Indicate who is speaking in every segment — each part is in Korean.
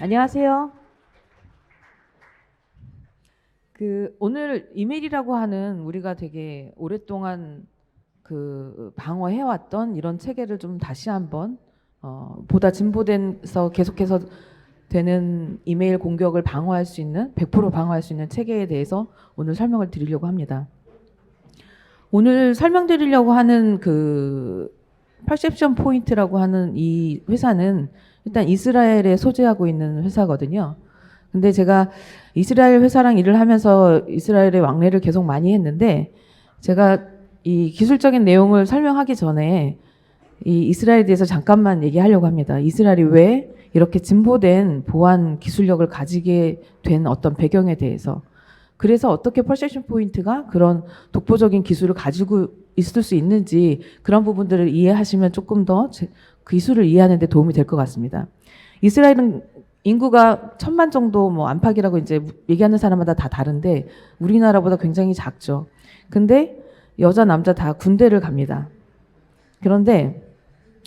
Speaker 1: 안녕하세요. 오늘 이메일이라고 하는 우리가 되게 오랫동안 방어해왔던 이런 체계를 좀 다시 한번 보다 진보된서 계속해서 되는 이메일 공격을 방어할 수 있는 100% 방어할 수 있는 체계에 대해서 오늘 설명을 드리려고 합니다. 오늘 설명드리려고 하는 퍼셉션 포인트라고 하는 이 회사는 일단 이스라엘에 소재하고 있는 회사거든요. 근데 제가 이스라엘 회사랑 일을 하면서 이스라엘의 왕래를 계속 많이 했는데, 제가 이 기술적인 내용을 설명하기 전에 이 이스라엘에 대해서 잠깐만 얘기하려고 합니다. 이스라엘이 왜 이렇게 진보된 보안 기술력을 가지게 된 어떤 배경에 대해서. 그래서 어떻게 퍼셉션 포인트가 그런 독보적인 기술을 가지고 있을 수 있는지, 그런 부분들을 이해하시면 조금 더 기술을 이해하는 데 도움이 될 것 같습니다. 이스라엘은 인구가 1000만 정도 안팎이라고 이제 얘기하는 사람마다 다 다른데 우리나라보다 굉장히 작죠. 근데 여자 남자 다 군대를 갑니다. 그런데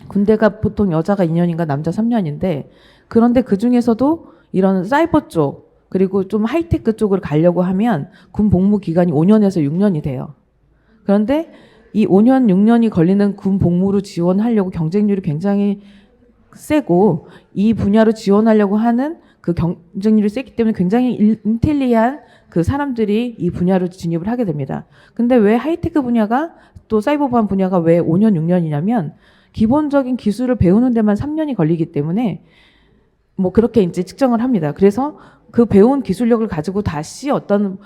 Speaker 1: 군대가 보통 여자가 2년인가 남자 3년인데, 그런데 그 중에서도 이런 사이버 쪽 그리고 좀 하이테크 쪽을 가려고 하면 군 복무 기간이 5년에서 6년이 돼요. 그런데 이 5년 6년이 걸리는 군 복무로 지원하려고 경쟁률이 굉장히 세고, 이 분야로 지원하려고 하는 그 경쟁률이 세기 때문에 굉장히 인텔리한 그 사람들이 이 분야로 진입을 하게 됩니다. 근데 왜 하이테크 분야가 또 사이버 보안 분야가 왜 5년 6년이냐면 기본적인 기술을 배우는 데만 3년이 걸리기 때문에 그렇게 이제 측정을 합니다. 그래서 그 배운 기술력을 가지고 다시 어떤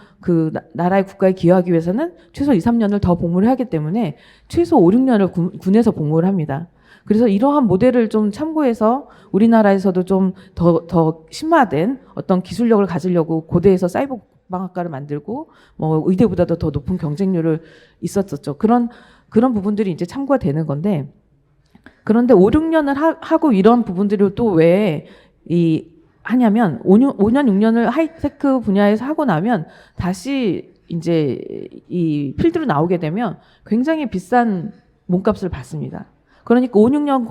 Speaker 1: 나라의 국가에 기여하기 위해서는 최소 2, 3년을 더 복무를 하기 때문에 최소 5, 6년을 군에서 복무를 합니다. 그래서 이러한 모델을 좀 참고해서 우리나라에서도 좀 더 심화된 어떤 기술력을 가지려고 고대에서 사이버 방학과를 만들고 의대보다도 더 높은 경쟁률을 있었었죠. 그런 부분들이 이제 참고가 되는 건데, 그런데 5, 6년을 하고 이런 부분들이 또 왜 하냐면 5년 6년을 하이테크 분야에서 하고 나면 다시 이제 이 필드로 나오게 되면 굉장히 비싼 몸값을 받습니다. 그러니까 5, 6년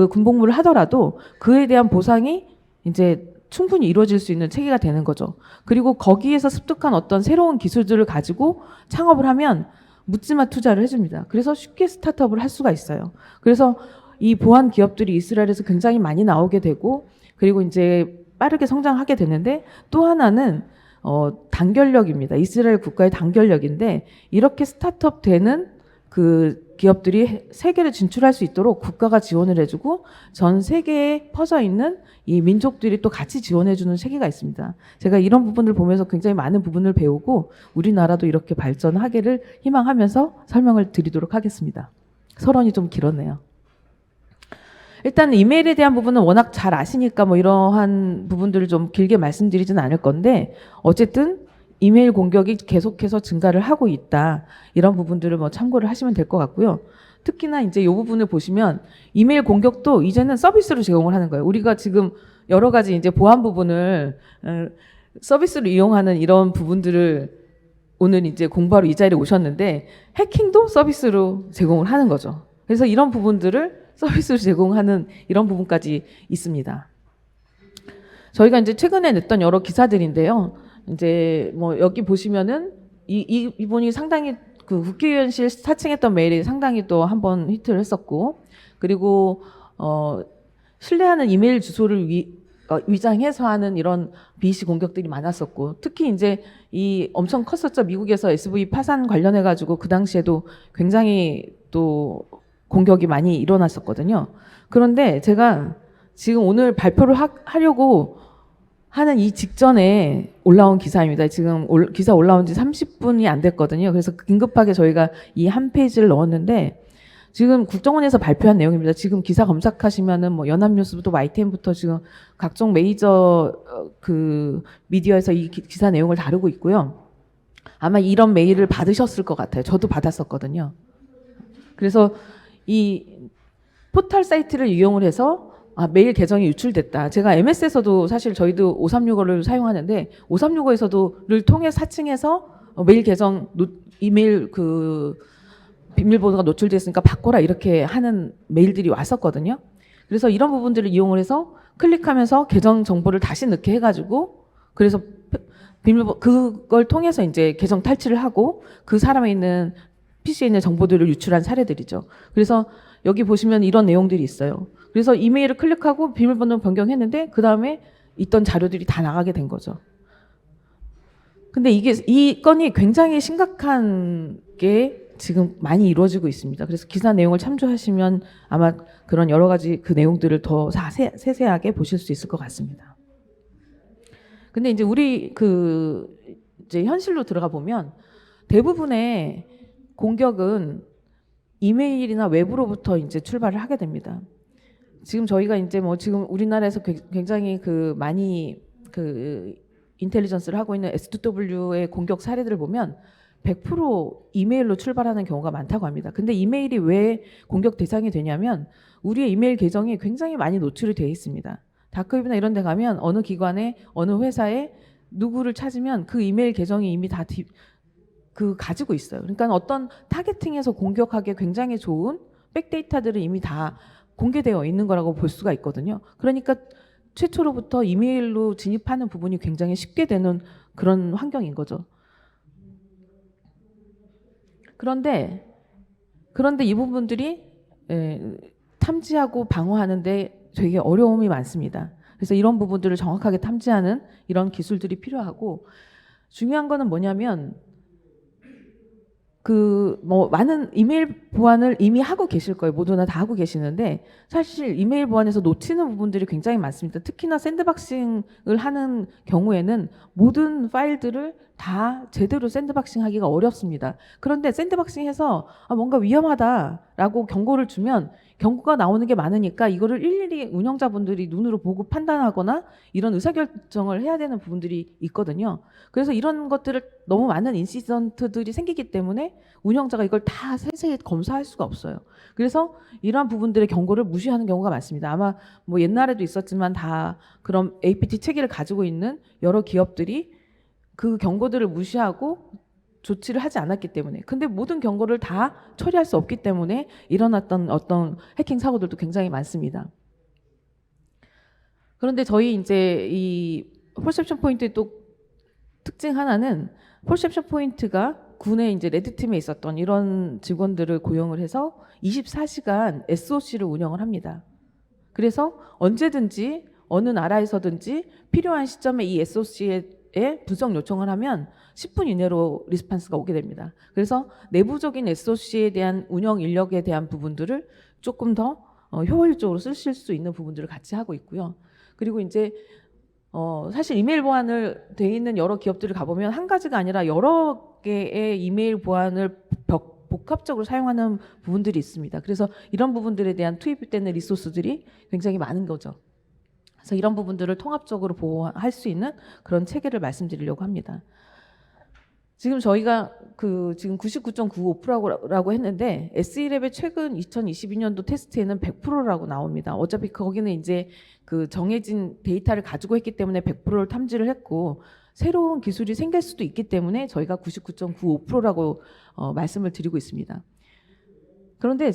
Speaker 1: 군복무를 하더라도 그에 대한 보상이 이제 충분히 이루어질 수 있는 체계가 되는 거죠. 그리고 거기에서 습득한 어떤 새로운 기술들을 가지고 창업을 하면 묻지마 투자를 해줍니다. 그래서 쉽게 스타트업을 할 수가 있어요. 그래서 이 보안 기업들이 이스라엘에서 굉장히 많이 나오게 되고, 그리고 이제 빠르게 성장하게 되는데, 또 하나는 단결력입니다. 이스라엘 국가의 단결력인데, 이렇게 스타트업 되는 기업들이 세계를 진출할 수 있도록 국가가 지원을 해주고 전 세계에 퍼져 있는 이 민족들이 또 같이 지원해주는 체계가 있습니다. 제가 이런 부분을 보면서 굉장히 많은 부분을 배우고 우리나라도 이렇게 발전하기를 희망하면서 설명을 드리도록 하겠습니다. 서론이 좀 길었네요. 일단 이메일에 대한 부분은 워낙 잘 아시니까 이러한 부분들을 좀 길게 말씀드리지는 않을 건데, 어쨌든 이메일 공격이 계속해서 증가를 하고 있다. 이런 부분들을 참고를 하시면 될 것 같고요. 특히나 이제 이 부분을 보시면 이메일 공격도 이제는 서비스로 제공을 하는 거예요. 우리가 지금 여러 가지 이제 보안 부분을 서비스로 이용하는 이런 부분들을 오늘 이제 공부하러 이 자리에 오셨는데, 해킹도 서비스로 제공을 하는 거죠. 그래서 이런 부분들을 서비스로 제공하는 이런 부분까지 있습니다. 저희가 이제 최근에 냈던 여러 기사들인데요. 이제 여기 보시면은 이분이 상당히 국회의원실 사칭했던 메일이 상당히 또 한번 히트를 했었고, 그리고 신뢰하는 이메일 주소를 위장해서 하는 이런 BC 공격들이 많았었고, 특히 이제 엄청 컸었죠. 미국에서 SV 파산 관련해 가지고 그 당시에도 굉장히 또 공격이 많이 일어났었거든요. 그런데 제가 지금 오늘 발표를 하려고 하는 이 직전에 올라온 기사입니다. 지금 기사 올라온 지 30분이 안 됐거든요. 그래서 긴급하게 저희가 이 한 페이지를 넣었는데, 지금 국정원에서 발표한 내용입니다. 지금 기사 검색하시면은 연합뉴스부터 YTN부터 지금 각종 메이저 미디어에서 이 기사 내용을 다루고 있고요. 아마 이런 메일을 받으셨을 것 같아요. 저도 받았었거든요. 그래서 이 포털 사이트를 이용을 해서 메일 계정이 유출됐다. 제가 MS에서도 사실 저희도 5365를 사용하는데 5365에서도를 통해 사칭해서 메일 계정 이메일 비밀번호가 노출됐으니까 바꿔라 이렇게 하는 메일들이 왔었거든요. 그래서 이런 부분들을 이용을 해서 클릭하면서 계정 정보를 다시 넣게 해가지고 그래서 비밀번호 그걸 통해서 이제 계정 탈취를 하고 그 사람에 있는 PC에 있는 정보들을 유출한 사례들이죠. 그래서 여기 보시면 이런 내용들이 있어요. 그래서 이메일을 클릭하고 비밀번호 변경했는데 그 다음에 있던 자료들이 다 나가게 된 거죠. 근데 이 건이 굉장히 심각한 게 지금 많이 이루어지고 있습니다. 그래서 기사 내용을 참조하시면 아마 그런 여러 가지 그 내용들을 더 세세하게 보실 수 있을 것 같습니다. 근데 이제 우리 이제 현실로 들어가 보면 대부분의 공격은 이메일이나 외부로부터 이제 출발을 하게 됩니다. 지금 저희가 이제 뭐 지금 우리나라에서 굉장히 많이 인텔리전스를 하고 있는 S2W의 공격 사례들을 보면 100% 이메일로 출발하는 경우가 많다고 합니다. 근데 이메일이 왜 공격 대상이 되냐면 우리의 이메일 계정이 굉장히 많이 노출이 되어 있습니다. 다크웹이나 이런 데 가면 어느 기관에 어느 회사에 누구를 찾으면 그 이메일 계정이 이미 다 가지고 있어요. 그러니까 어떤 타겟팅에서 공격하기에 굉장히 좋은 백데이터들은 이미 다 공개되어 있는 거라고 볼 수가 있거든요. 그러니까 최초로부터 이메일로 진입하는 부분이 굉장히 쉽게 되는 그런 환경인 거죠. 그런데 이 부분들이 탐지하고 방어하는데 되게 어려움이 많습니다. 그래서 이런 부분들을 정확하게 탐지하는 이런 기술들이 필요하고 중요한 거는 뭐냐면 많은 이메일 보안을 이미 하고 계실 거예요. 모두나 다 하고 계시는데 사실 이메일 보안에서 놓치는 부분들이 굉장히 많습니다. 특히나 샌드박싱을 하는 경우에는 모든 파일들을 다 제대로 샌드박싱 하기가 어렵습니다. 그런데 샌드박싱해서 뭔가 위험하다라고 경고를 주면 경고가 나오는 게 많으니까 이거를 일일이 운영자분들이 눈으로 보고 판단하거나 이런 의사결정을 해야 되는 부분들이 있거든요. 그래서 이런 것들을 너무 많은 인시던트들이 생기기 때문에 운영자가 이걸 다 세세히 검사할 수가 없어요. 그래서 이러한 부분들의 경고를 무시하는 경우가 많습니다. 아마 뭐 옛날에도 있었지만 다 그런 APT 체계를 가지고 있는 여러 기업들이 그 경고들을 무시하고 조치를 하지 않았기 때문에 근데 모든 경고를 다 처리할 수 없기 때문에 일어났던 어떤 해킹 사고들도 굉장히 많습니다. 그런데 저희 이제 이 폴셉션 포인트의 또 특징 하나는 폴셉션 포인트가 군의 이제 레드팀에 있었던 이런 직원들을 고용을 해서 24시간 SOC를 운영을 합니다. 그래서 언제든지 어느 나라에서든지 필요한 시점에 이 SOC에 분석 요청을 하면 10분 이내로 리스판스가 오게 됩니다. 그래서 내부적인 SOC에 대한 운영 인력에 대한 부분들을 조금 더 효율적으로 쓰실 수 있는 부분들을 같이 하고 있고요. 그리고 이제 사실 이메일 보안을 돼 있는 여러 기업들을 가보면 한 가지가 아니라 여러 개의 이메일 보안을 복합적으로 사용하는 부분들이 있습니다. 그래서 이런 부분들에 대한 투입되는 리소스들이 굉장히 많은 거죠. 그래서 이런 부분들을 통합적으로 보호할 수 있는 그런 체계를 말씀드리려고 합니다. 지금 저희가 지금 99.95%라고 했는데 SELab의 최근 2022년도 테스트에는 100%라고 나옵니다. 어차피 거기는 이제 정해진 데이터를 가지고 했기 때문에 100%를 탐지를 했고 새로운 기술이 생길 수도 있기 때문에 저희가 99.95%라고 말씀을 드리고 있습니다. 그런데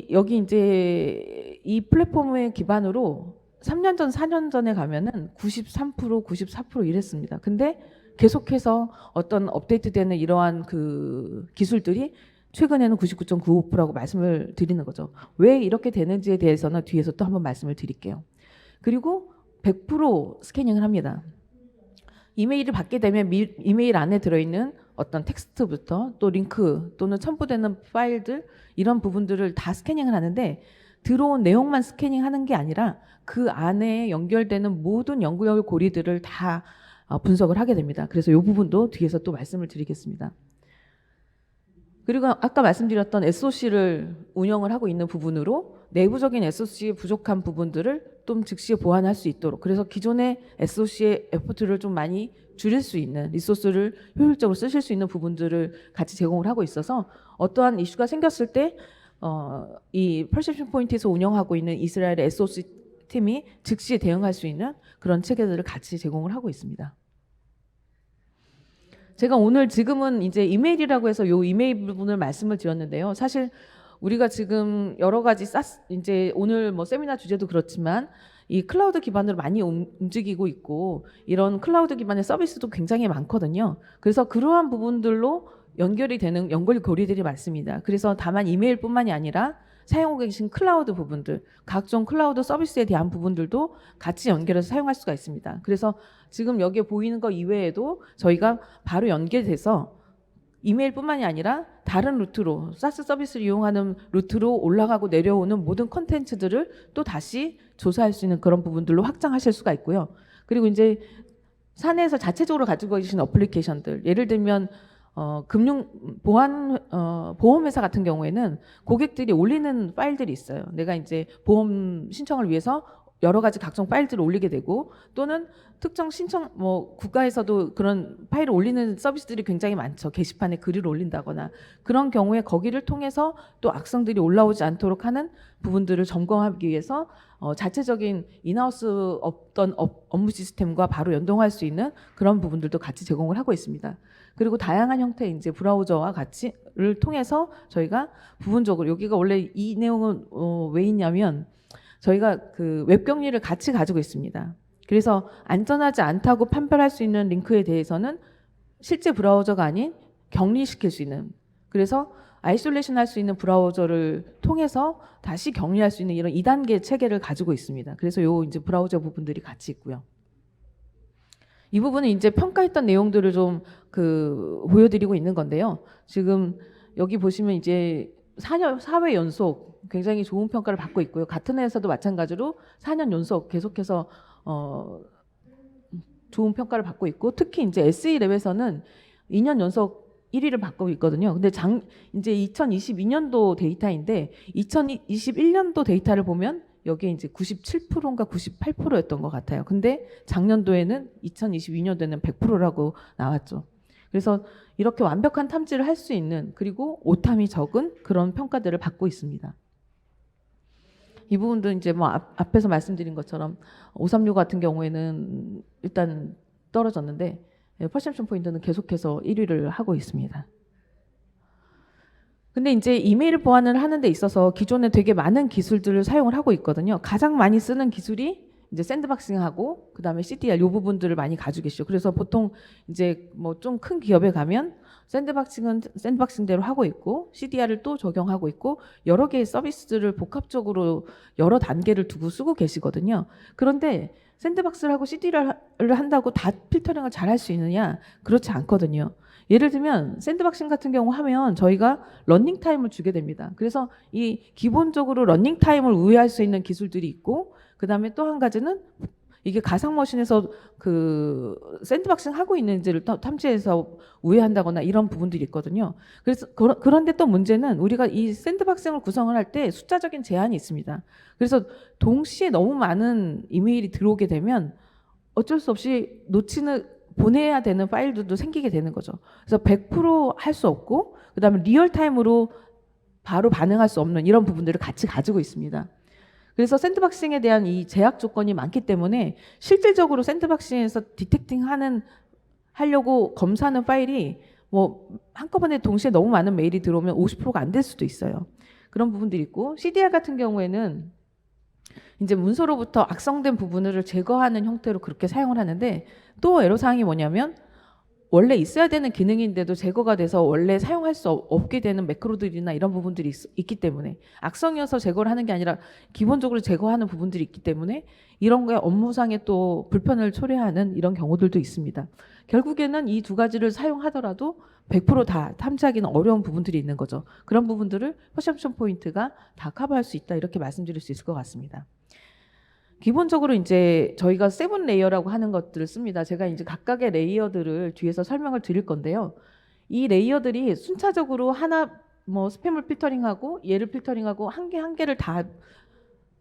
Speaker 1: 여기 이제 이 플랫폼의 기반으로 3년 전, 4년 전에 가면은 93%, 94% 이랬습니다. 근데 계속해서 어떤 업데이트되는 이러한 기술들이 최근에는 99.95%라고 말씀을 드리는 거죠. 왜 이렇게 되는지에 대해서는 뒤에서 또 한번 말씀을 드릴게요. 그리고 100% 스캐닝을 합니다. 이메일을 받게 되면 이메일 안에 들어있는 어떤 텍스트부터 또 링크 또는 첨부되는 파일들 이런 부분들을 다 스캐닝을 하는데 들어온 내용만 스캐닝하는 게 아니라 그 안에 연결되는 모든 연결 고리들을 다 분석을 하게 됩니다. 그래서 이 부분도 뒤에서 또 말씀을 드리겠습니다. 그리고 아까 말씀드렸던 SOC를 운영을 하고 있는 부분으로 내부적인 SOC의 부족한 부분들을 좀 즉시 보완할 수 있도록 그래서 기존의 SOC의 에포트를 좀 많이 줄일 수 있는 리소스를 효율적으로 쓰실 수 있는 부분들을 같이 제공을 하고 있어서 어떠한 이슈가 생겼을 때 이 퍼셉션 포인트에서 운영하고 있는 이스라엘의 SOC 팀이 즉시 대응할 수 있는 그런 체계들을 같이 제공을 하고 있습니다. 제가 오늘 지금은 이제 이메일이라고 해서 요 이메일 부분을 말씀을 드렸는데요. 사실 우리가 지금 여러 가지 이제 오늘 뭐 세미나 주제도 그렇지만 이 클라우드 기반으로 많이 움직이고 있고 이런 클라우드 기반의 서비스도 굉장히 많거든요. 그래서 그러한 부분들로 연결이 되는 연결고리들이 많습니다. 그래서 다만 이메일뿐만이 아니라 사용하고 계신 클라우드 부분들, 각종 클라우드 서비스에 대한 부분들도 같이 연결해서 사용할 수가 있습니다. 그래서 지금 여기에 보이는 거 이외에도 저희가 바로 연결돼서 이메일뿐만이 아니라 다른 루트로 사스 서비스를 이용하는 루트로 올라가고 내려오는 모든 콘텐츠들을 또 다시 조사할 수 있는 그런 부분들로 확장하실 수가 있고요. 그리고 이제 사내에서 자체적으로 가지고 계신 어플리케이션들, 예를 들면 금융 보험회사 같은 경우에는 고객들이 올리는 파일들이 있어요. 내가 이제 보험 신청을 위해서 여러 가지 각종 파일들을 올리게 되고, 또는 특정 신청 뭐 국가에서도 그런 파일을 올리는 서비스들이 굉장히 많죠. 게시판에 글을 올린다거나 그런 경우에 거기를 통해서 또 악성들이 올라오지 않도록 하는 부분들을 점검하기 위해서 자체적인 인하우스 어떤 업무 시스템과 바로 연동할 수 있는 그런 부분들도 같이 제공을 하고 있습니다. 그리고 다양한 형태의 이제 브라우저와 같이를 통해서 저희가 부분적으로, 여기가 원래 이 내용은 왜 있냐면 저희가 그 웹 격리를 같이 가지고 있습니다. 그래서 안전하지 않다고 판별할 수 있는 링크에 대해서는 실제 브라우저가 아닌 격리시킬 수 있는, 그래서 아이솔레이션 할 수 있는 브라우저를 통해서 다시 격리할 수 있는 이런 2단계 체계를 가지고 있습니다. 그래서 요 이제 브라우저 부분들이 같이 있고요. 이 부분은 이제 평가했던 내용들을 좀 보여드리고 있는 건데요. 지금 여기 보시면 이제 4회 연속 굉장히 좋은 평가를 받고 있고요. 같은 해에서도 마찬가지로 4년 연속 계속해서 좋은 평가를 받고 있고, 특히 이제 SE랩에서는 2년 연속 1위를 받고 있거든요. 근데 이제 2022년도 데이터인데 2021년도 데이터를 보면 여기에 이제 97%인가 98%였던 것 같아요. 근데 작년도에는 2022년도에는 100%라고 나왔죠. 그래서 이렇게 완벽한 탐지를 할 수 있는, 그리고 오탐이 적은 그런 평가들을 받고 있습니다. 이 부분도 이제 뭐 앞에서 말씀드린 것처럼 536 같은 경우에는 일단 떨어졌는데 퍼셉션 포인트는 계속해서 1위를 하고 있습니다. 근데 이제 이메일 보안을 하는 데 있어서 기존에 되게 많은 기술들을 사용을 하고 있거든요. 가장 많이 쓰는 기술이 이제 샌드박싱하고 그다음에 CDR 요 부분들을 많이 가지고 계시죠. 그래서 보통 이제 뭐 좀 큰 기업에 가면 샌드박싱은 샌드박싱대로 하고 있고 CDR을 또 적용하고 있고 여러 개의 서비스들을 복합적으로 여러 단계를 두고 쓰고 계시거든요. 그런데 샌드박스를 하고 CDR을 한다고 다 필터링을 잘 할 수 있느냐? 그렇지 않거든요. 예를 들면 샌드박싱 같은 경우 하면 저희가 러닝 타임을 주게 됩니다. 그래서 이 기본적으로 러닝 타임을 우회할 수 있는 기술들이 있고, 그다음에 또 한 가지는 이게 가상 머신에서 샌드박싱 하고 있는지를 탐지해서 우회한다거나 이런 부분들이 있거든요. 그래서 그런데 또 문제는 우리가 이 샌드박싱을 구성을 할 때 숫자적인 제한이 있습니다. 그래서 동시에 너무 많은 이메일이 들어오게 되면 어쩔 수 없이 보내야 되는 파일들도 생기게 되는 거죠. 그래서 100% 할 수 없고, 그다음에 리얼타임으로 바로 반응할 수 없는 이런 부분들을 같이 가지고 있습니다. 그래서 샌드박싱에 대한 이 제약 조건이 많기 때문에 실질적으로 샌드박싱에서 하려고 검사하는 파일이 뭐 한꺼번에 동시에 너무 많은 메일이 들어오면 50%가 안 될 수도 있어요. 그런 부분들이 있고, CDR 같은 경우에는 이제 문서로부터 악성된 부분을 제거하는 형태로 그렇게 사용을 하는데, 또 애로사항이 뭐냐면 원래 있어야 되는 기능인데도 제거가 돼서 원래 사용할 수 없게 되는 매크로들이나 이런 부분들이 있기 때문에, 악성이어서 제거를 하는 게 아니라 기본적으로 제거하는 부분들이 있기 때문에 이런 거에 업무상에 또 불편을 초래하는 이런 경우들도 있습니다. 결국에는 이 두 가지를 사용하더라도 100%다 탐지하기는 어려운 부분들이 있는 거죠. 그런 부분들을 퍼셉션 포인트가 다 커버할 수 있다, 이렇게 말씀드릴 수 있을 것 같습니다. 기본적으로 이제 저희가 7 레이어라고 하는 것들을 씁니다. 제가 이제 각각의 레이어들을 뒤에서 설명을 드릴 건데요. 이 레이어들이 순차적으로 하나 뭐 스팸을 필터링하고 얘를 필터링하고 한 개를 다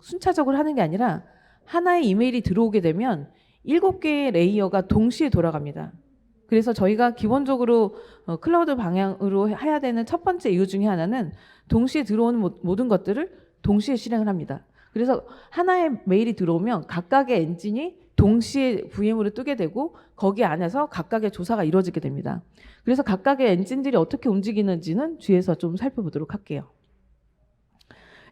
Speaker 1: 순차적으로 하는 게 아니라 하나의 이메일이 들어오게 되면 7개의 레이어가 동시에 돌아갑니다. 그래서 저희가 기본적으로 클라우드 방향으로 해야 되는 첫 번째 이유 중에 하나는 동시에 들어오는 모든 것들을 동시에 실행을 합니다. 그래서 하나의 메일이 들어오면 각각의 엔진이 동시에 VM으로 뜨게 되고 거기 안에서 각각의 조사가 이루어지게 됩니다. 그래서 각각의 엔진들이 어떻게 움직이는지는 뒤에서 좀 살펴보도록 할게요.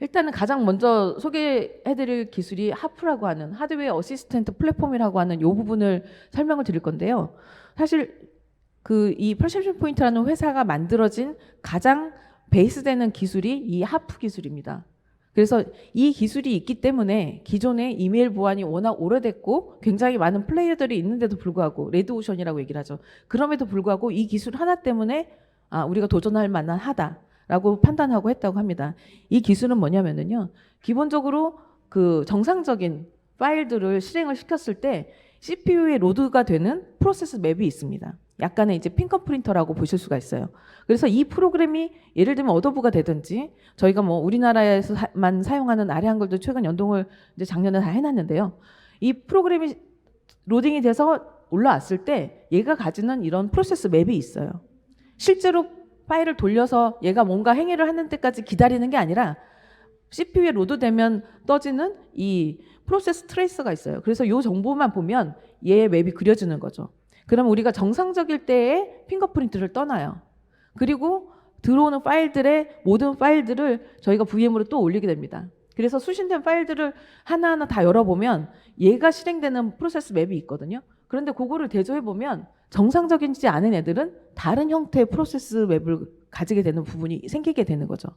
Speaker 1: 일단은 가장 먼저 소개해드릴 기술이 하프라고 하는 하드웨어 어시스턴트 플랫폼이라고 하는 이 부분을 설명을 드릴 건데요. 사실 이 퍼셉션 포인트라는 회사가 만들어진 가장 베이스되는 기술이 이 하프 기술입니다. 그래서 이 기술이 있기 때문에 기존의 이메일 보안이 워낙 오래됐고 굉장히 많은 플레이어들이 있는데도 불구하고 레드오션이라고 얘기를 하죠. 그럼에도 불구하고 이 기술 하나 때문에 우리가 도전할 만한 하다라고 판단하고 했다고 합니다. 이 기술은 뭐냐면요. 기본적으로 그 정상적인 파일들을 실행을 시켰을 때 CPU에 로드가 되는 프로세스 맵이 있습니다. 약간의 이제 핑거프린터라고 보실 수가 있어요. 그래서 이 프로그램이 예를 들면 어도브가 되든지 저희가 뭐 우리나라에서만 사용하는 아래 한글도 최근 연동을 이제 작년에 다 해놨는데요. 이 프로그램이 로딩이 돼서 올라왔을 때 얘가 가지는 이런 프로세스 맵이 있어요. 실제로 파일을 돌려서 얘가 뭔가 행위를 하는 때까지 기다리는 게 아니라 CPU에 로드되면 떠지는 이 프로세스 트레이서가 있어요. 그래서 이 정보만 보면 얘의 맵이 그려지는 거죠. 그럼 우리가 정상적일 때의 핑거프린트를 떠나요. 그리고 들어오는 파일들의 모든 파일들을 저희가 VM으로 또 올리게 됩니다. 그래서 수신된 파일들을 하나하나 다 열어보면 얘가 실행되는 프로세스 맵이 있거든요. 그런데 그거를 대조해보면 정상적이지 않은 애들은 다른 형태의 프로세스 맵을 가지게 되는 부분이 생기게 되는 거죠.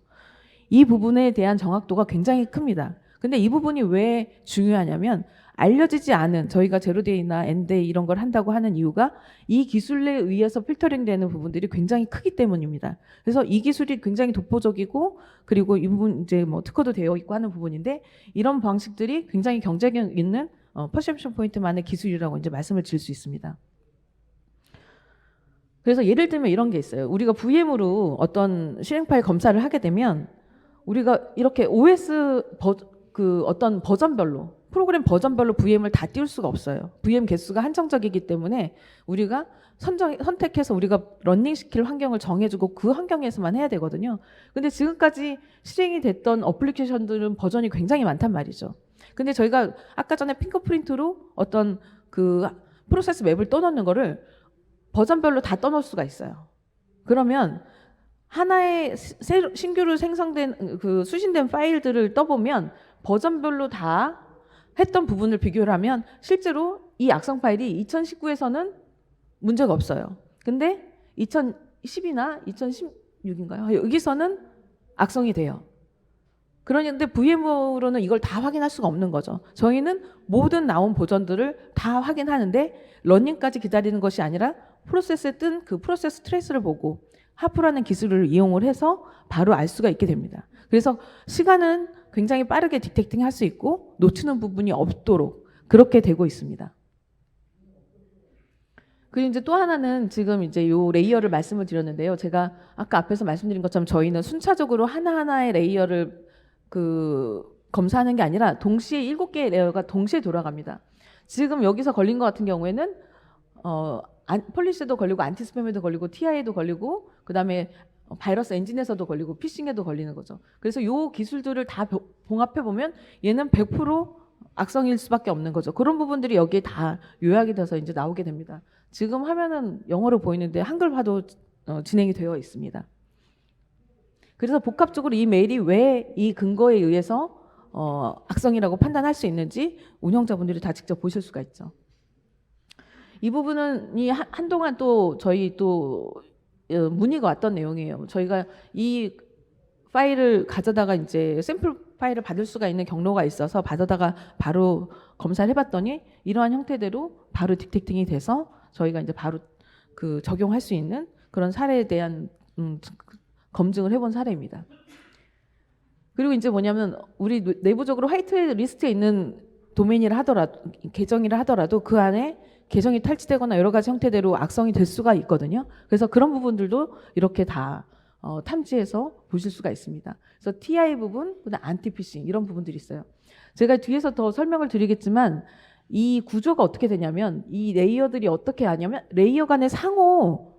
Speaker 1: 이 부분에 대한 정확도가 굉장히 큽니다. 근데 이 부분이 왜 중요하냐면 알려지지 않은 저희가 제로데이나 엔데이 이런 걸 한다고 하는 이유가 이 기술에 의해서 필터링 되는 부분들이 굉장히 크기 때문입니다. 그래서 이 기술이 굉장히 독보적이고 그리고 이 부분 이제 뭐 특허도 되어 있고 하는 부분인데 이런 방식들이 굉장히 경쟁력 있는 퍼셉션 포인트만의 기술이라고 이제 말씀을 드릴 수 있습니다. 그래서 예를 들면 이런 게 있어요. 우리가 VM으로 어떤 실행 파일 검사를 하게 되면 우리가 이렇게 OS 어떤 버전별로 프로그램 버전별로 VM을 다 띄울 수가 없어요. VM 개수가 한정적이기 때문에 우리가 선택해서 우리가 러닝 시킬 환경을 정해주고 그 환경에서만 해야 되거든요. 근데 지금까지 실행이 됐던 어플리케이션들은 버전이 굉장히 많단 말이죠. 근데 저희가 아까 전에 핑거프린트로 어떤 그 프로세스 맵을 떠넣는 거를 버전별로 다 떠넣을 수가 있어요. 그러면 하나의 신규로 생성된 그 수신된 파일들을 떠보면 버전별로 다 했던 부분을 비교를 하면 실제로 이 악성 파일이 2019에서는 문제가 없어요. 근데 2010이나 2016인가요? 여기서는 악성이 돼요. 그런데 VM으로는 이걸 다 확인할 수가 없는 거죠. 저희는 모든 나온 버전들을 다 확인하는데 러닝까지 기다리는 것이 아니라 프로세스에 뜬 그 프로세스 트레이스를 보고 하프라는 기술을 이용을 해서 바로 알 수가 있게 됩니다. 그래서 시간은 굉장히 빠르게 디텍팅 할 수 있고 놓치는 부분이 없도록 그렇게 되고 있습니다. 그리고 이제 또 하나는 지금 이제 요 레이어를 말씀을 드렸는데요. 제가 아까 앞에서 말씀드린 것처럼 저희는 순차적으로 하나하나의 레이어를 검사하는 게 아니라 동시에 7개의 레이어가 동시에 돌아갑니다. 지금 여기서 걸린 것 같은 경우에는 폴리시도 걸리고 안티스팸에도 걸리고 TI에도 걸리고 그다음에 바이러스 엔진에서도 걸리고 피싱에도 걸리는 거죠. 그래서 요 기술들을 다 봉합해 보면 얘는 100% 악성일 수밖에 없는 거죠. 그런 부분들이 여기에 다 요약이 돼서 이제 나오게 됩니다. 지금 화면은 영어로 보이는데 한글화도 진행이 되어 있습니다. 그래서 복합적으로 이 메일이 왜 이 근거에 의해서 악성이라고 판단할 수 있는지 운영자분들이 다 직접 보실 수가 있죠. 이 부분은 한동안 또 저희 또 문의가 왔던 내용이에요. 저희가 이 파일을 가져다가 이제 샘플 파일을 받을 수가 있는 경로가 있어서 받아다가 바로 검사를 해봤더니 이러한 형태대로 바로 디텍팅이 돼서 저희가 이제 바로 적용할 수 있는 그런 사례에 대한 검증을 해본 사례입니다. 그리고 이제 뭐냐면 우리 내부적으로 화이트 리스트에 있는 도메인이라 하더라도 계정이라 하더라도 그 안에 계정이 탈취되거나 여러 가지 형태대로 악성이 될 수가 있거든요. 그래서 그런 부분들도 이렇게 다 탐지해서 보실 수가 있습니다. 그래서 TI 부분, 그다음 안티피싱 이런 부분들이 있어요. 제가 뒤에서 더 설명을 드리겠지만 이 구조가 어떻게 되냐면 이 레이어들이 어떻게 하냐면 레이어 간의 상호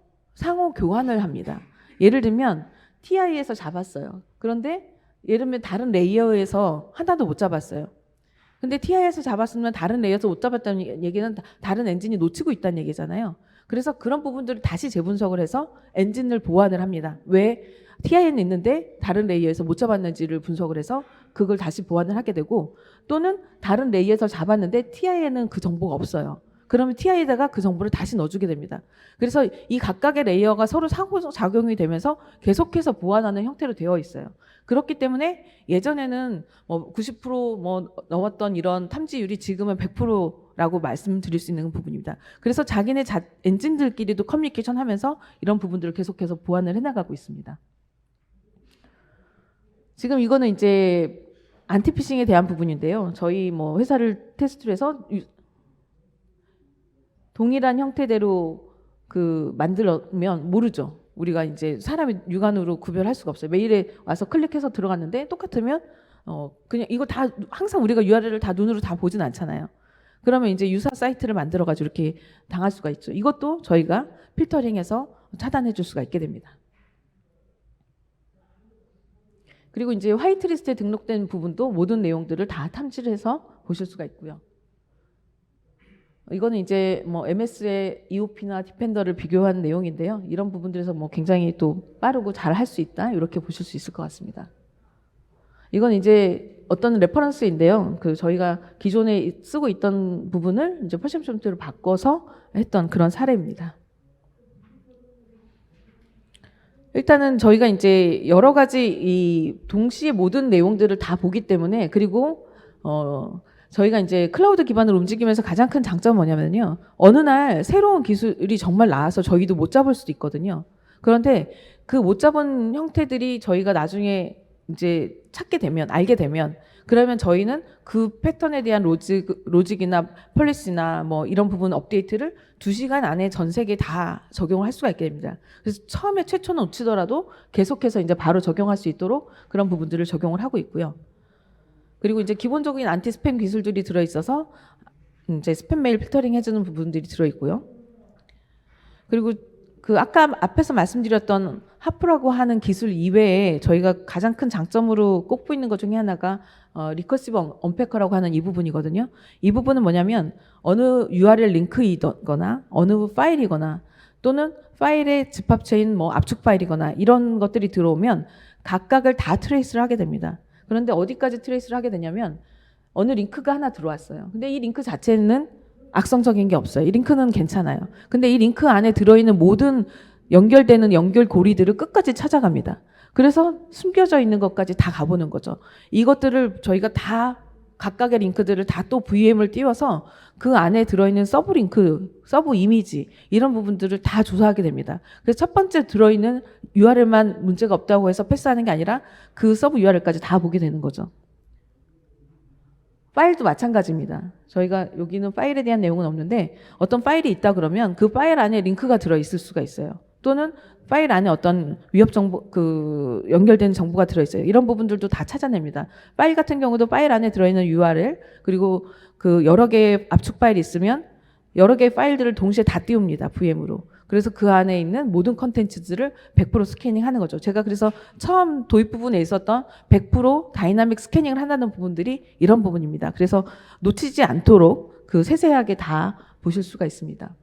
Speaker 1: 교환을 합니다. 예를 들면 TI에서 잡았어요. 그런데 예를 들면 다른 레이어에서 하나도 못 잡았어요. 근데 TI에서 잡았으면 다른 레이어에서 못 잡았다는 얘기는 다른 엔진이 놓치고 있다는 얘기잖아요. 그래서 그런 부분들을 다시 재분석을 해서 엔진을 보완을 합니다. 왜 TI에는 있는데 다른 레이어에서 못 잡았는지를 분석을 해서 그걸 다시 보완을 하게 되고, 또는 다른 레이어에서 잡았는데 TI에는 그 정보가 없어요. 그러면 TI에다가 그 정보를 다시 넣어주게 됩니다. 그래서 이 각각의 레이어가 서로 상호작용이 되면서 계속해서 보완하는 형태로 되어 있어요. 그렇기 때문에 예전에는 뭐 90% 넘었던 이런 탐지율이 지금은 100%라고 말씀드릴 수 있는 부분입니다. 그래서 자기네 엔진들끼리도 커뮤니케이션 하면서 이런 부분들을 계속해서 보완을 해나가고 있습니다. 지금 이거는 이제 안티피싱에 대한 부분인데요. 저희 뭐 회사를 테스트를 해서 동일한 형태대로 만들면 모르죠. 우리가 이제 사람이 육안으로 구별할 수가 없어요. 메일에 와서 클릭해서 들어갔는데 똑같으면 그냥 이거 다 항상 우리가 URL을 다 눈으로 다 보진 않잖아요. 그러면 이제 유사 사이트를 만들어 가지고 이렇게 당할 수가 있죠. 이것도 저희가 필터링해서 차단해 줄 수가 있게 됩니다. 그리고 이제 화이트리스트에 등록된 부분도 모든 내용들을 다 탐지를 해서 보실 수가 있고요. 이거는 이제 뭐 MS의 EOP나 디펜더를 비교한 내용인데요. 이런 부분들에서 뭐 굉장히 또 빠르고 잘 할 수 있다, 이렇게 보실 수 있을 것 같습니다. 이건 이제 어떤 레퍼런스인데요. 저희가 기존에 쓰고 있던 부분을 이제 퍼센트로 바꿔서 했던 그런 사례입니다. 일단은 저희가 이제 여러 가지 동시에 모든 내용들을 다 보기 때문에, 그리고 저희가 이제 클라우드 기반으로 움직이면서 가장 큰 장점은 뭐냐면요. 어느 날 새로운 기술이 정말 나와서 저희도 못 잡을 수도 있거든요. 그런데 그 못 잡은 형태들이 저희가 나중에 이제 알게 되면, 그러면 저희는 그 패턴에 대한 로직이나 폴리시나 뭐 이런 부분 업데이트를 2시간 안에 전 세계에 다 적용을 할 수가 있게 됩니다. 그래서 처음에 최초는 놓치더라도 계속해서 이제 바로 적용할 수 있도록 그런 부분들을 적용을 하고 있고요. 그리고 이제 기본적인 안티 스팸 기술들이 들어있어서 이제 스팸 메일 필터링 해주는 부분들이 들어있고요. 그리고 아까 앞에서 말씀드렸던 하프라고 하는 기술 이외에 저희가 가장 큰 장점으로 꼽고 있는 것 중에 하나가 리커시브 언패커라고 하는 이 부분이거든요. 이 부분은 뭐냐면 어느 URL 링크이거나 어느 파일이거나 또는 파일의 집합 체인 압축 파일이거나 이런 것들이 들어오면 각각을 다 트레이스를 하게 됩니다. 그런데 어디까지 트레이스를 하게 되냐면 어느 링크가 하나 들어왔어요. 근데 이 링크 자체는 악성적인 게 없어요. 이 링크는 괜찮아요. 근데 이 링크 안에 들어있는 모든 연결되는 연결고리들을 끝까지 찾아갑니다. 그래서 숨겨져 있는 것까지 다 가보는 거죠. 이것들을 저희가 다 각각의 링크들을 다 또 VM을 띄워서 그 안에 들어있는 서브 링크, 서브 이미지 이런 부분들을 다 조사하게 됩니다. 그래서 첫 번째 들어있는 URL만 문제가 없다고 해서 패스하는 게 아니라 그 서브 URL까지 다 보게 되는 거죠. 파일도 마찬가지입니다. 저희가 여기는 파일에 대한 내용은 없는데 어떤 파일이 있다 그러면 그 파일 안에 링크가 들어있을 수가 있어요. 또는 파일 안에 어떤 위협 정보, 연결된 정보가 들어있어요. 이런 부분들도 다 찾아냅니다. 파일 같은 경우도 파일 안에 들어있는 URL, 그리고 여러 개의 압축 파일이 있으면 여러 개의 파일들을 동시에 다 띄웁니다. VM으로. 그래서 그 안에 있는 모든 컨텐츠들을 100% 스캐닝 하는 거죠. 제가 그래서 처음 도입 부분에 있었던 100% 다이나믹 스캐닝을 한다는 부분들이 이런 부분입니다. 그래서 놓치지 않도록 세세하게 다 보실 수가 있습니다.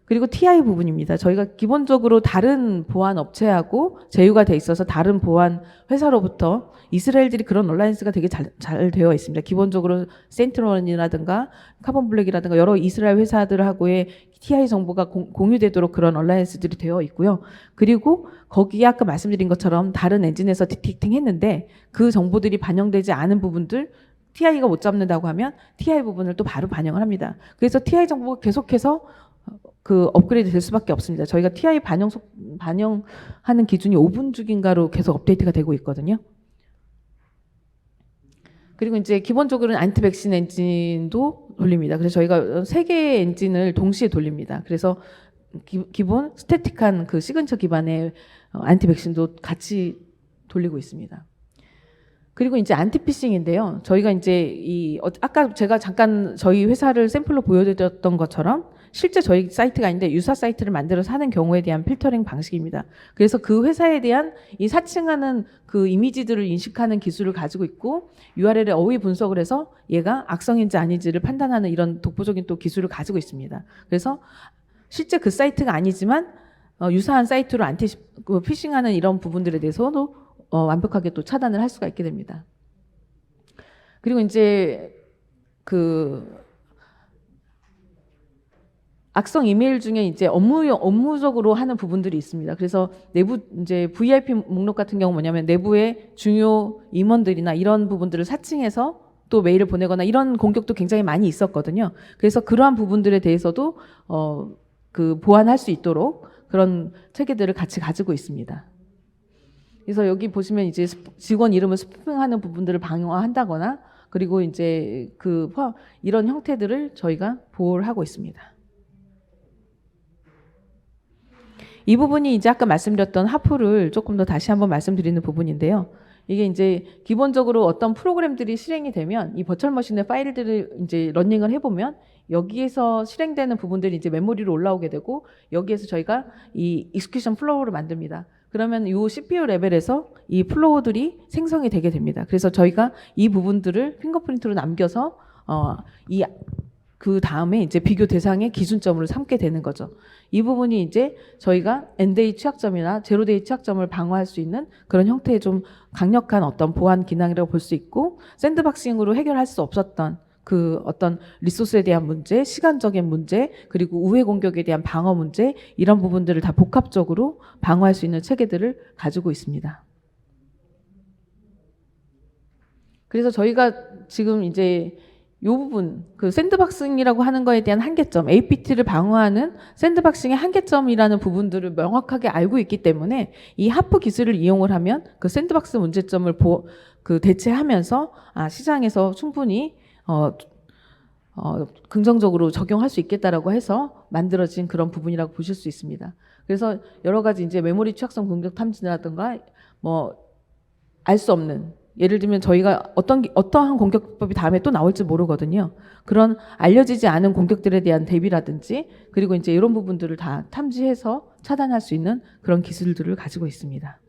Speaker 1: 그리고 TI 부분입니다. 저희가 기본적으로 다른 보안 업체하고 제휴가 돼 있어서 다른 보안 회사로부터 이스라엘들이 그런 얼라이언스가 되게 잘 되어 있습니다. 기본적으로 센트런이라든가 카본블랙이라든가 여러 이스라엘 회사들하고의 TI 정보가 공유되도록 그런 얼라이언스들이 되어 있고요. 그리고 거기에 아까 말씀드린 것처럼 다른 엔진에서 디텍팅 했는데 그 정보들이 반영되지 않은 부분들 TI가 못 잡는다고 하면 TI 부분을 또 바로 반영을 합니다. 그래서 TI 정보가 계속해서 업그레이드 될 수밖에 없습니다. 저희가 TI 반영하는 기준이 5분 주기인가로 계속 업데이트가 되고 있거든요. 그리고 이제 기본적으로는 안티 백신 엔진도 돌립니다. 그래서 저희가 3개의 엔진을 동시에 돌립니다. 그래서 기본 스태틱한 시그니처 기반의 안티 백신도 같이 돌리고 있습니다. 그리고 이제 안티피싱인데요. 저희가 이제 아까 제가 잠깐 저희 회사를 샘플로 보여드렸던 것처럼 실제 저희 사이트가 아닌데 유사 사이트를 만들어서 하는 경우에 대한 필터링 방식입니다. 그래서 그 회사에 대한 이 사칭하는 이미지들을 인식하는 기술을 가지고 있고 URL의 어휘 분석을 해서 얘가 악성인지 아닌지를 판단하는 이런 독보적인 또 기술을 가지고 있습니다. 그래서 실제 그 사이트가 아니지만 유사한 사이트로 피싱하는 이런 부분들에 대해서도 완벽하게 또 차단을 할 수가 있게 됩니다. 그리고 이제 그 악성 이메일 중에 이제 업무적으로 하는 부분들이 있습니다. 그래서 내부 이제 VIP 목록 같은 경우 뭐냐면 내부의 중요 임원들이나 이런 부분들을 사칭해서 또 메일을 보내거나 이런 공격도 굉장히 많이 있었거든요. 그래서 그러한 부분들에 대해서도 그 보완할 수 있도록 그런 체계들을 같이 가지고 있습니다. 그래서 여기 보시면 이제 직원 이름을 스피핑하는 부분들을 방어한다거나 그리고 이제 이런 형태들을 저희가 보호를 하고 있습니다. 이 부분이 이제 아까 말씀드렸던 하프를 조금 더 다시 한번 말씀드리는 부분인데요. 이게 이제 기본적으로 어떤 프로그램들이 실행이 되면 이 버추얼 머신의 파일들을 이제 러닝을 해보면 여기에서 실행되는 부분들이 이제 메모리로 올라오게 되고 여기에서 저희가 이 익스큐션 플로우를 만듭니다. 그러면 이 CPU 레벨에서 이 플로우들이 생성이 되게 됩니다. 그래서 저희가 이 부분들을 핑거프린트로 남겨서 그 다음에 이제 비교 대상의 기준점으로 삼게 되는 거죠. 이 부분이 이제 저희가 엔데이 취약점이나 제로데이 취약점을 방어할 수 있는 그런 형태의 좀 강력한 어떤 보안 기능이라고 볼 수 있고 샌드박싱으로 해결할 수 없었던 그 어떤 리소스에 대한 문제, 시간적인 문제, 그리고 우회 공격에 대한 방어 문제 이런 부분들을 다 복합적으로 방어할 수 있는 체계들을 가지고 있습니다. 그래서 저희가 지금 이제 이 부분, 그 샌드박싱이라고 하는 거에 대한 한계점, APT를 방어하는 샌드박싱의 한계점이라는 부분들을 명확하게 알고 있기 때문에 이 하프 기술을 이용을 하면 그 샌드박스 문제점을 대체하면서 시장에서 충분히 긍정적으로 적용할 수 있겠다라고 해서 만들어진 그런 부분이라고 보실 수 있습니다. 그래서 여러 가지 이제 메모리 취약성 공격 탐지라든가 알 수 없는 예를 들면 저희가 어떠한 공격법이 다음에 또 나올지 모르거든요. 그런 알려지지 않은 공격들에 대한 대비라든지 그리고 이제 이런 부분들을 다 탐지해서 차단할 수 있는 그런 기술들을 가지고 있습니다.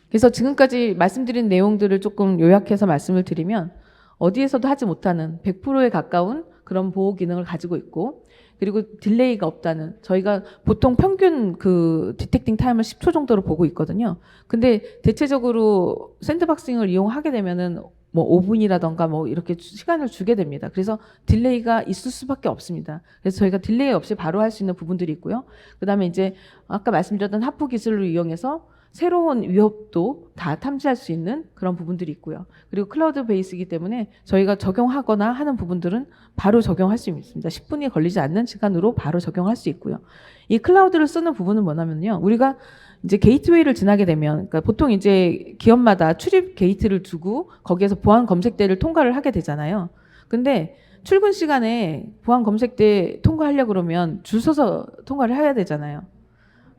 Speaker 1: 그래서 지금까지 말씀드린 내용들을 조금 요약해서 말씀을 드리면 어디에서도 하지 못하는 100%에 가까운 그런 보호 기능을 가지고 있고 그리고 딜레이가 없다는 저희가 보통 평균 그 디텍팅 타임을 10초 정도로 보고 있거든요. 근데 대체적으로 샌드박싱을 이용하게 되면은 5분이라던가 이렇게 시간을 주게 됩니다. 그래서 딜레이가 있을 수밖에 없습니다. 그래서 저희가 딜레이 없이 바로 할 수 있는 부분들이 있고요. 그다음에 이제 아까 말씀드렸던 하프 기술을 이용해서 새로운 위협도 다 탐지할 수 있는 그런 부분들이 있고요. 그리고 클라우드 베이스이기 때문에 저희가 적용하거나 하는 부분들은 바로 적용할 수 있습니다. 10분이 걸리지 않는 시간으로 바로 적용할 수 있고요. 이 클라우드를 쓰는 부분은 뭐냐면요. 우리가 이제 게이트웨이를 지나게 되면, 그러니까 보통 이제 기업마다 출입 게이트를 두고 거기에서 보안 검색대를 통과를 하게 되잖아요. 근데 출근 시간에 보안 검색대 통과하려고 그러면 줄 서서 통과를 해야 되잖아요.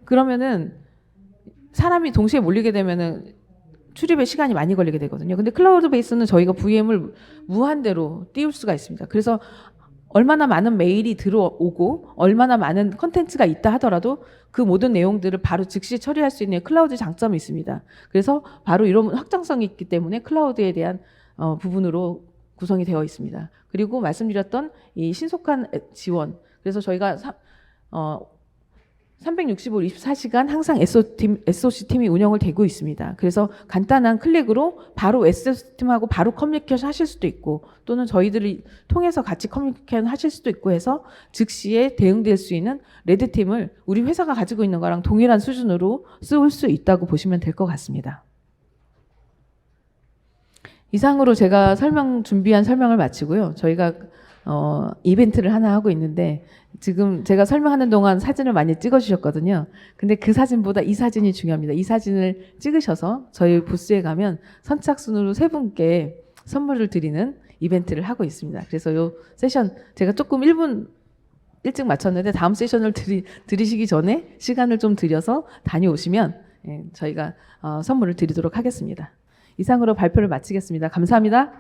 Speaker 1: 그러면은 사람이 동시에 몰리게 되면은 출입에 시간이 많이 걸리게 되거든요. 근데 클라우드 베이스는 저희가 VM을 무한대로 띄울 수가 있습니다. 그래서 얼마나 많은 메일이 들어오고 얼마나 많은 컨텐츠가 있다 하더라도 그 모든 내용들을 바로 즉시 처리할 수 있는 클라우드 장점이 있습니다. 그래서 바로 이런 확장성이 있기 때문에 클라우드에 대한 부분으로 구성이 되어 있습니다. 그리고 말씀드렸던 이 신속한 지원. 그래서 저희가 365, 24시간 항상 SOC팀이 운영을 되고 있습니다. 그래서 간단한 클릭으로 바로 SOC팀하고 바로 커뮤니케이션 하실 수도 있고 또는 저희들이 통해서 같이 커뮤니케이션 하실 수도 있고 해서 즉시에 대응될 수 있는 레드팀을 우리 회사가 가지고 있는 거랑 동일한 수준으로 쓸 수 있다고 보시면 될 것 같습니다. 이상으로 제가 준비한 설명을 마치고요. 저희가 이벤트를 하나 하고 있는데 지금 제가 설명하는 동안 사진을 많이 찍어주셨거든요. 근데 그 사진보다 이 사진이 중요합니다. 이 사진을 찍으셔서 저희 부스에 가면 선착순으로 3분께 선물을 드리는 이벤트를 하고 있습니다. 그래서 이 세션 제가 조금 1분 일찍 마쳤는데 다음 세션을 들으시기 전에 시간을 좀 들여서 다녀오시면 저희가 선물을 드리도록 하겠습니다. 이상으로 발표를 마치겠습니다. 감사합니다.